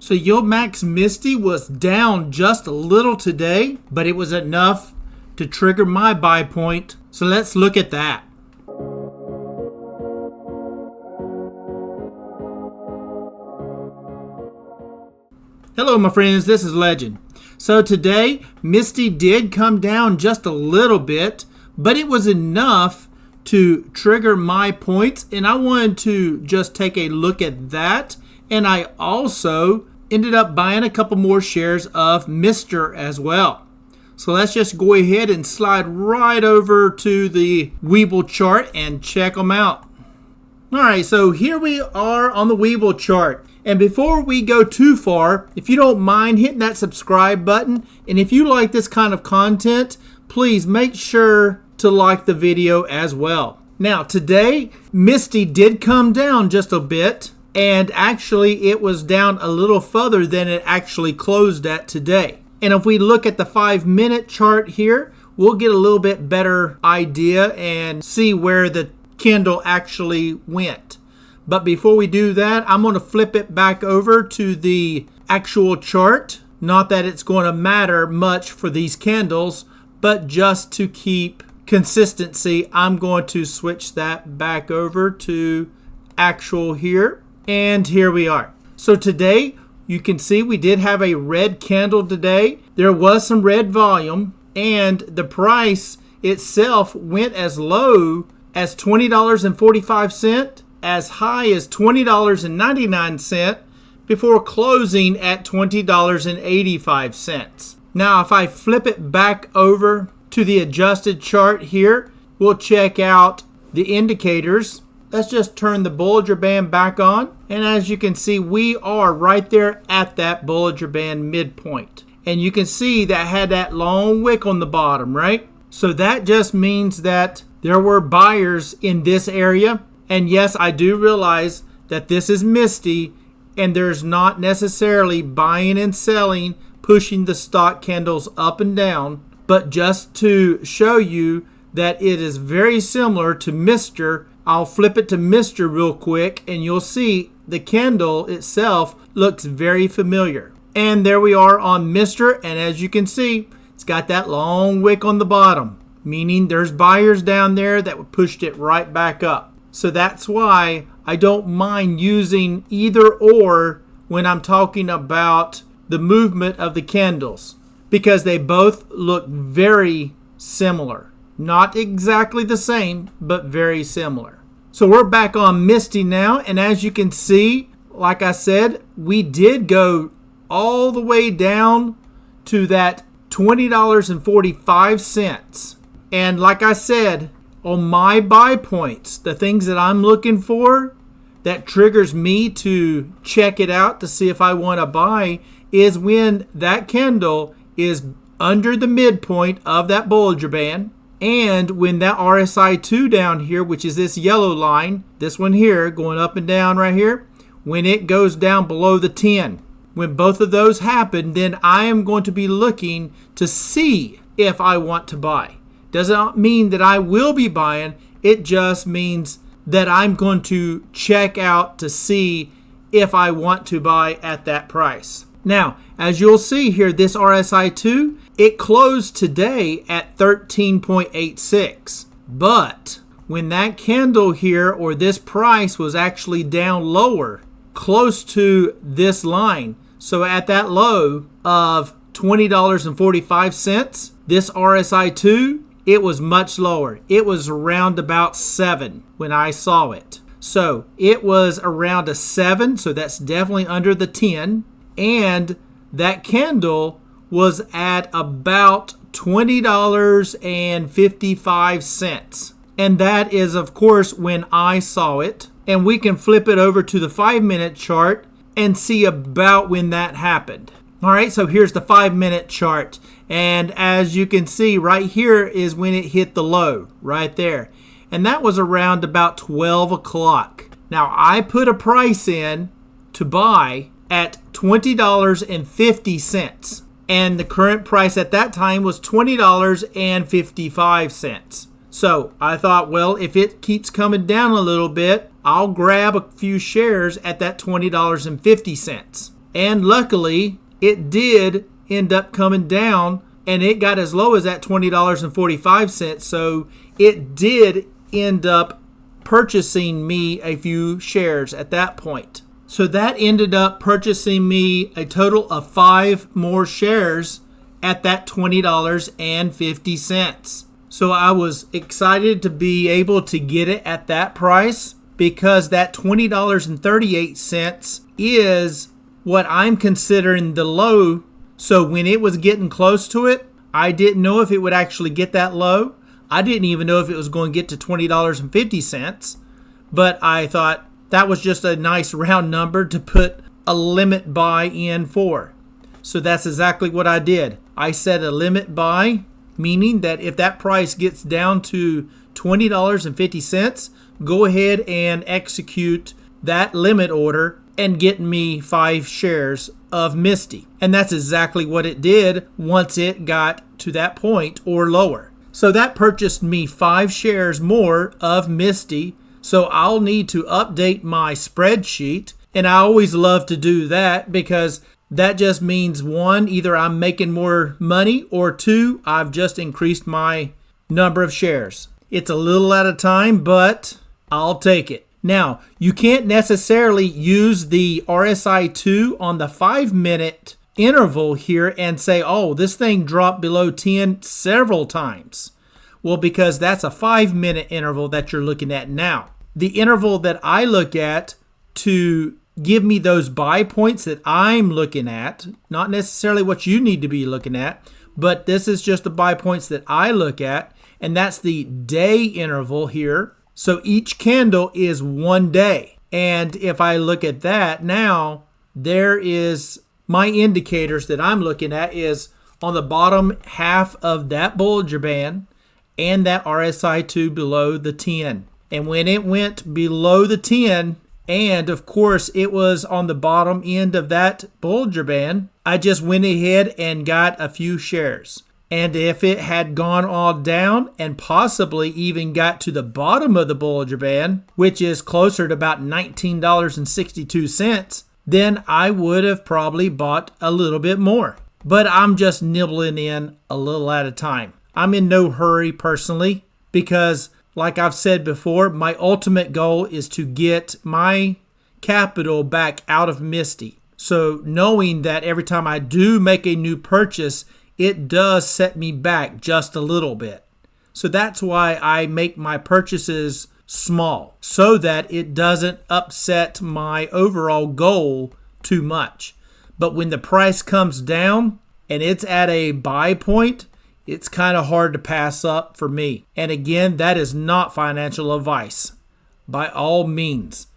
So YieldMax MSTY was down just a little today, but it was enough to trigger my buy point. So let's look at that. Hello my friends, this is Legend. So today, MSTY did come down just a little bit, but it was enough to trigger my points, and I wanted to just take a look at that. And I also ended up buying a couple more shares of Mstr as well. So let's just go ahead and slide right over to the Webull chart and check them out. All right, so here we are on the Webull chart. And before we go too far, if you don't mind hitting that subscribe button, and if you like this kind of content, please make sure to like the video as well. Now today, MSTY did come down just a bit, and actually it was down a little further than it actually closed at today. And if we look at the 5-minute chart here, we'll get a little bit better idea and see where the candle actually went. But before we do that, I'm going to flip it back over to the actual chart. Not that it's going to matter much for these candles, but just to keep consistency, I'm going to switch that back over to actual here. And here we are. So today, you can see we did have a red candle today. There was some red volume, and the price itself went as low as $20.45, as high as $20.99, before closing at $20.85. Now, if I flip it back over to the adjusted chart here, we'll check out the indicators. Let's just turn the Bollinger Band back on. And as you can see, we are right there at that Bollinger Band midpoint. And you can see that had that long wick on the bottom, right? So that just means that there were buyers in this area. And yes, I do realize that this is MSTY, and there's not necessarily buying and selling, pushing the stock candles up and down. But just to show you that it is very similar to Mstr, I'll flip it to Mstr real quick, and you'll see the candle itself looks very familiar. And there we are on Mstr, and as you can see, it's got that long wick on the bottom, meaning there's buyers down there that pushed it right back up. So that's why I don't mind using either or when I'm talking about the movement of the candles, because they both look very similar. Not exactly the same, but very similar. So we're back on MSTY now, and as you can see, like I said, we did go all the way down to that $20.45. And like I said, on my buy points, the things that I'm looking for that triggers me to check it out to see if I want to buy is when that candle is under the midpoint of that Bollinger Band, and when that RSI2 down here, which is this yellow line, this one here going up and down right here, when it goes down below the 10. When both of those happen, then I am going to be looking to see if I want to buy. Doesn't mean that I will be buying. It just means that I'm going to check out to see if I want to buy at that price. Now, as you'll see here, this RSI2, it closed today at 13.86. But when that candle here, or this price, was actually down lower, close to this line, so at that low of $20.45, this RSI2, it was much lower. It was around about 7 when I saw it. So it was around a 7, so that's definitely under the 10. And that candle was at about $20.55. And that is, of course, when I saw it. And we can flip it over to the 5-minute chart and see about when that happened. All right, so here's the 5-minute chart. And as you can see, right here is when it hit the low, right there. And that was around about 12 o'clock. Now, I put a price in to buy at $20.50. And the current price at that time was $20.55. So I thought, well, if it keeps coming down a little bit, I'll grab a few shares at that $20.50. And luckily, it did end up coming down, and it got as low as that $20.45. So it did end up purchasing me a few shares at that point. So that ended up purchasing me a total of 5 more shares at that $20.50. So I was excited to be able to get it at that price, because that $20.38 is what I'm considering the low. So when it was getting close to it, I didn't know if it would actually get that low. I didn't even know if it was going to get to $20.50, but I thought that was just a nice round number to put a limit buy in for. So that's exactly what I did. I set a limit buy, meaning that if that price gets down to $20.50, go ahead and execute that limit order and get me 5 shares of MSTY. And that's exactly what it did once it got to that point or lower. So that purchased me 5 shares more of MSTY. So I'll need to update my spreadsheet. And I always love to do that, because that just means 1, either I'm making more money, or 2, I've just increased my number of shares. It's a little at a time, but I'll take it. Now, you can't necessarily use the RSI2 on the 5-minute interval here and say, oh, this thing dropped below 10 several times. Well, because that's a 5-minute interval that you're looking at now. The interval that I look at to give me those buy points that I'm looking at, not necessarily what you need to be looking at, but this is just the buy points that I look at, and that's the day interval here. So each candle is 1 day. And if I look at that now, there is my indicators that I'm looking at is on the bottom half of that Bollinger Band and that RSI2 below the 10. And when it went below the 10, and of course it was on the bottom end of that Bollinger Band, I just went ahead and got a few shares. And if it had gone all down and possibly even got to the bottom of the Bollinger Band, which is closer to about $19.62, then I would have probably bought a little bit more. But I'm just nibbling in a little at a time. I'm in no hurry personally, because like I've said before, my ultimate goal is to get my capital back out of MSTY. So knowing that every time I do make a new purchase, it does set me back just a little bit. So that's why I make my purchases small, so that it doesn't upset my overall goal too much. But when the price comes down and it's at a buy point, it's kind of hard to pass up for me. And again, that is not financial advice. By all means,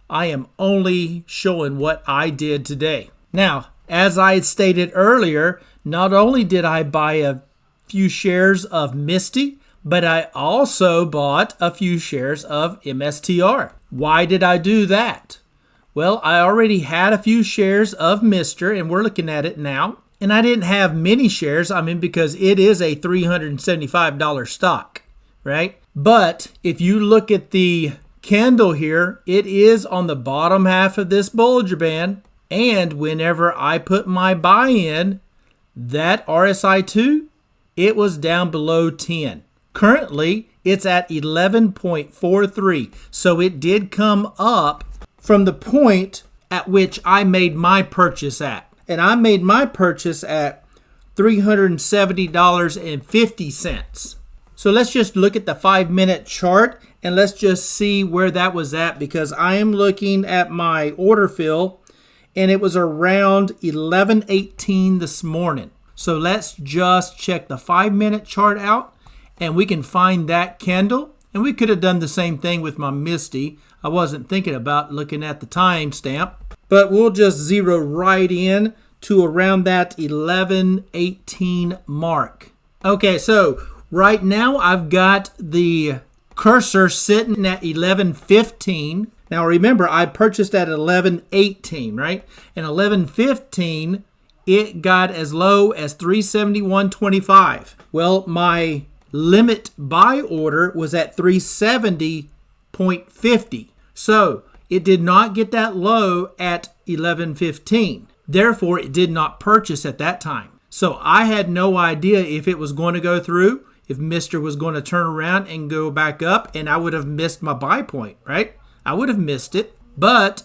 I am only showing what I did today. Now, as I stated earlier, not only did I buy a few shares of MSTY, but I also bought a few shares of MSTR. Why did I do that? Well, I already had a few shares of Mstr, and we're looking at it now. And I didn't have many shares, because it is a $375 stock, right? But if you look at the candle here, it is on the bottom half of this Bollinger Band. And whenever I put my buy in, that RSI2, it was down below 10. Currently, it's at 11.43. So it did come up from the point at which I made my purchase at. And I made my purchase at $370.50. So let's just look at the 5-minute chart and let's just see where that was at, because I am looking at my order fill and it was around 11:18 this morning. So let's just check the 5-minute chart out and we can find that candle. And we could have done the same thing with my MSTY. I wasn't thinking about looking at the timestamp, but we'll just zero right in to around that 11:18 mark. Okay, so right now I've got the cursor sitting at 11:15. Now remember, I purchased at 11:18, right? And 11:15, it got as low as 371.25. Well, my limit buy order was at 370.50. So it did not get that low at 11:15. Therefore, it did not purchase at that time. So I had no idea if it was going to go through, if Mstr was going to turn around and go back up, and I would have missed my buy point, right? I would have missed it. But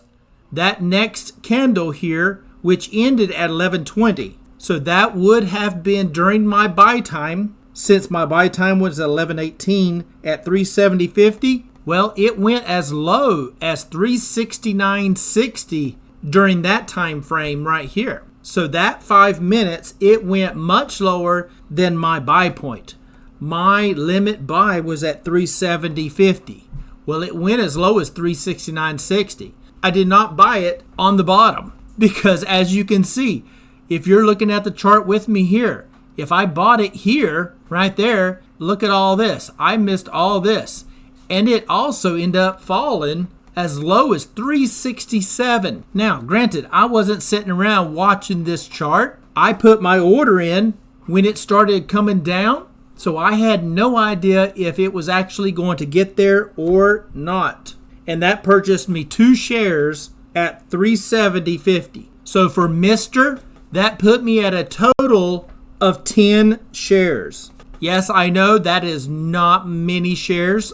that next candle here, which ended at 11:20, so that would have been during my buy time, since my buy time was 11:18 at 370.50. Well, it went as low as 369.60 during that time frame right here. So that 5 minutes, it went much lower than my buy point. My limit buy was at 370.50. Well, it went as low as 369.60. I did not buy it on the bottom because, as you can see, if you're looking at the chart with me here, if I bought it here, right there, look at all this. I missed all this. And it also ended up falling as low as 367. Now, granted, I wasn't sitting around watching this chart. I put my order in when it started coming down, so I had no idea if it was actually going to get there or not. And that purchased me 2 shares at 370.50. So for Mstr, that put me at a total of 10 shares. Yes, I know that is not many shares,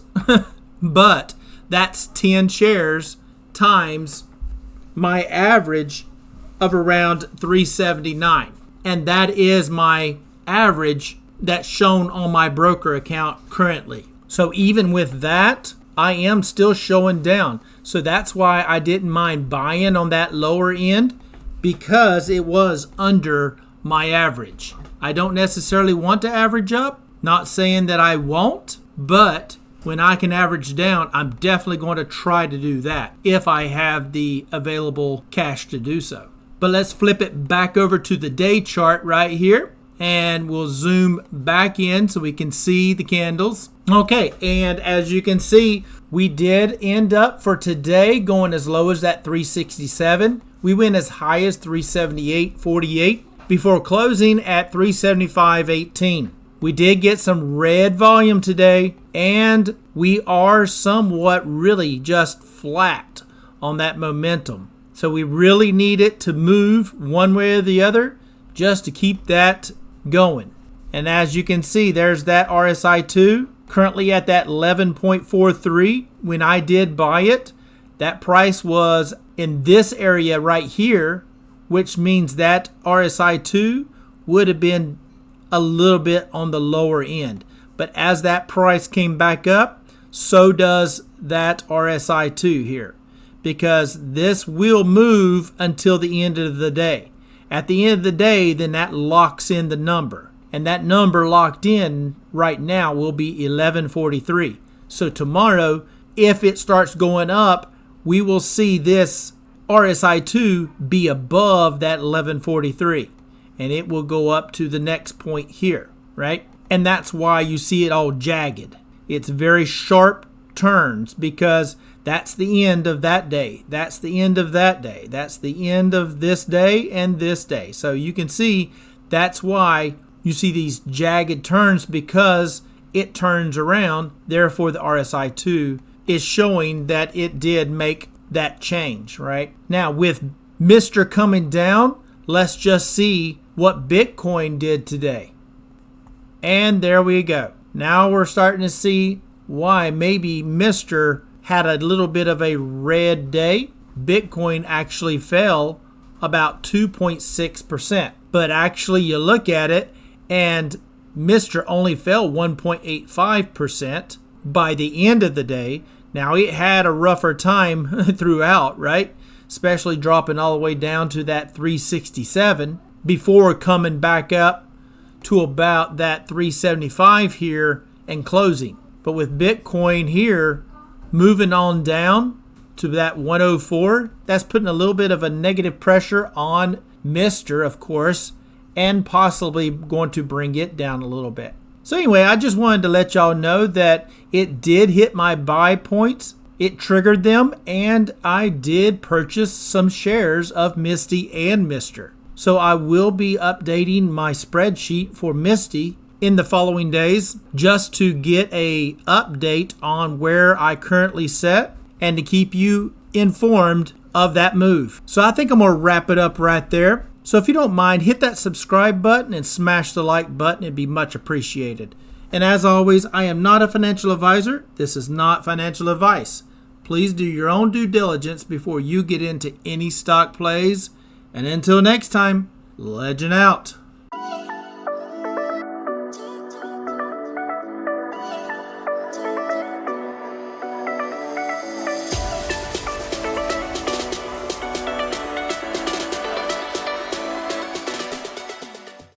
but that's 10 shares times my average of around 379. And that is my average that's shown on my broker account currently. So even with that, I am still showing down. So that's why I didn't mind buying on that lower end, because it was under my average. I don't necessarily want to average up. Not saying that I won't, but when I can average down, I'm definitely going to try to do that if I have the available cash to do so. But let's flip it back over to the day chart right here, and we'll zoom back in so we can see the candles. Okay, and as you can see, we did end up for today going as low as that 367. We went as high as 378.48 before closing at 375.18. We did get some red volume today, and we are somewhat really just flat on that momentum. So we really need it to move one way or the other just to keep that going. And as you can see, there's that RSI2 currently at that 11.43. When I did buy it, that price was in this area right here, which means that RSI2 would have been a little bit on the lower end. But as that price came back up, so does that RSI2 here, because this will move until the end of the day. At the end of the day, then that locks in the number. And that number locked in right now will be 1143. So tomorrow, if it starts going up, we will see this RSI2 be above that 1143. And it will go up to the next point here, right? And that's why you see it all jagged. It's very sharp turns because that's the end of that day. That's the end of that day. That's the end of this day and this day. So you can see that's why you see these jagged turns, because it turns around. Therefore, the RSI2 is showing that it did make that change, right? Now, with Mstr coming down, let's just see what Bitcoin did today. And there we go. Now we're starting to see why maybe Mstr had a little bit of a red day. Bitcoin actually fell about 2.6%. But actually you look at it and Mstr only fell 1.85% by the end of the day. Now it had a rougher time throughout, right? Especially dropping all the way down to that 367 before coming back up to about that 375 here and closing. But with Bitcoin here moving on down to that 104, that's putting a little bit of a negative pressure on Mstr, of course, and possibly going to bring it down a little bit. So anyway, I just wanted to let y'all know that it did hit my buy points. It triggered them, and I did purchase some shares of MSTY and Mstr. So I will be updating my spreadsheet for MSTY in the following days just to get a update on where I currently sit and to keep you informed of that move. So I think I'm going to wrap it up right there. So if you don't mind, hit that subscribe button and smash the like button. It'd be much appreciated. And as always, I am not a financial advisor. This is not financial advice. Please do your own due diligence before you get into any stock plays. And until next time, Legend out.